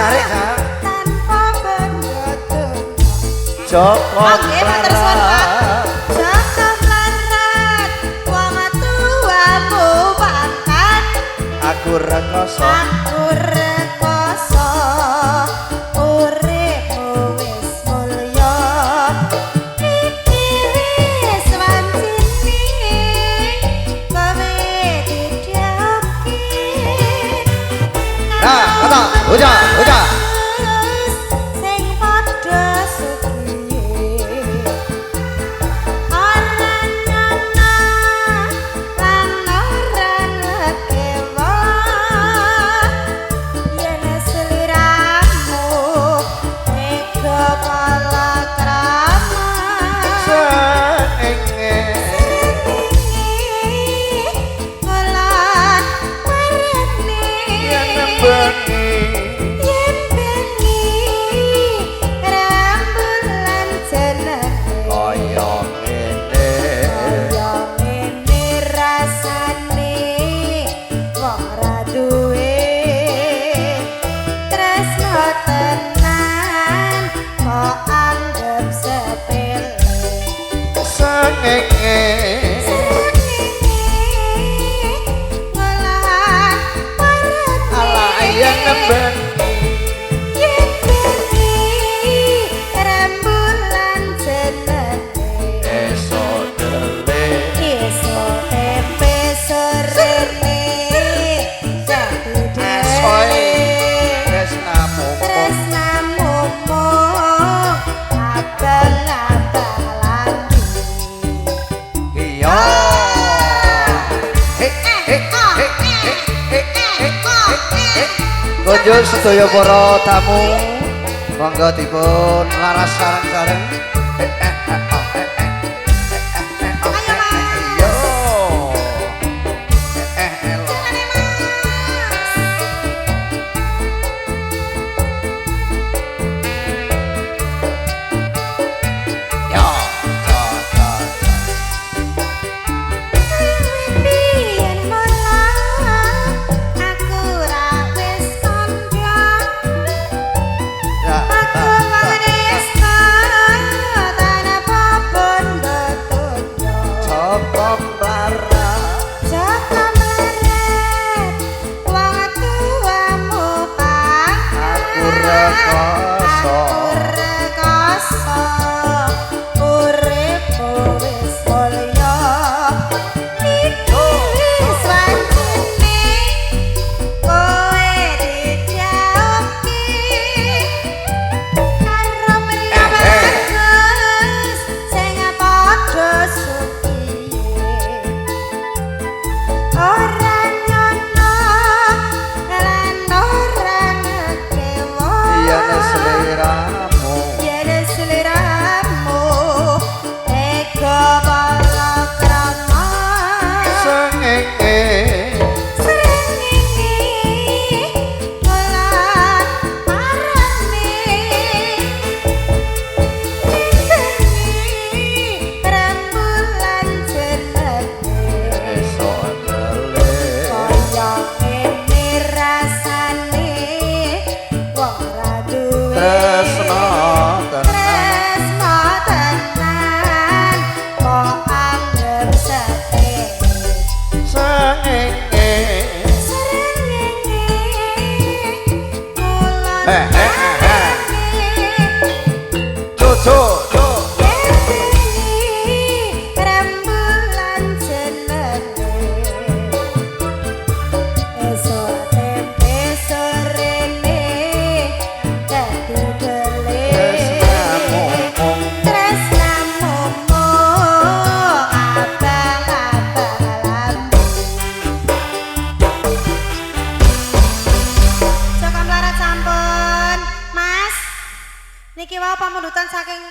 tarik tanpa benda Joko melarat Joko melarat wong tuamu pangkat aku rekoso uripmu wis mulya iki wis wancine kowe didhawuhi nah kata uja sing padha sugiye ora nyana lan ora ngekewa yen sliramu ega palakrama sengenge ngolah marane yen bengi yen bengi rembulan jenenge kaya ngene kaya ngene rasane wong ra duwe tresno tenan kok anggap sepele sengenge ngolah marane ala yen bengi yen bengi rembulan jenenge esok dele iso tempe sorene jadi asoy tresnamu tresnamu abang-abang lagi iya Konjur sedaya para tamu monggo dipun laras sareng-sareng yo yo Biyen mulang aku ra wis kandha aku wanesta tanpa bondo tunjo Joko melarat Joko melarat wong tuamu aku rekoso uripmu wis mulya iki wis wancine kowe didhawuhi karo mribagus sing padha sugiye ora nyono lan ora ngekewa yen sliramu yen sliramu ega palakrama sengenge srengenge ngolah marane bengi rembulan jenenge esok dele kaya ngene rasane wong ra duwe tresno tenan tresno tenan kok anggap sepele sengenge srengenge ngolah Eh, eh, eh, eh. Jojo rembulan jenenge esok tempe sorene dadi dele tresnamu tresnamu abang-abang lambu Joko melarat sampun Mas niki wae pamundutan saking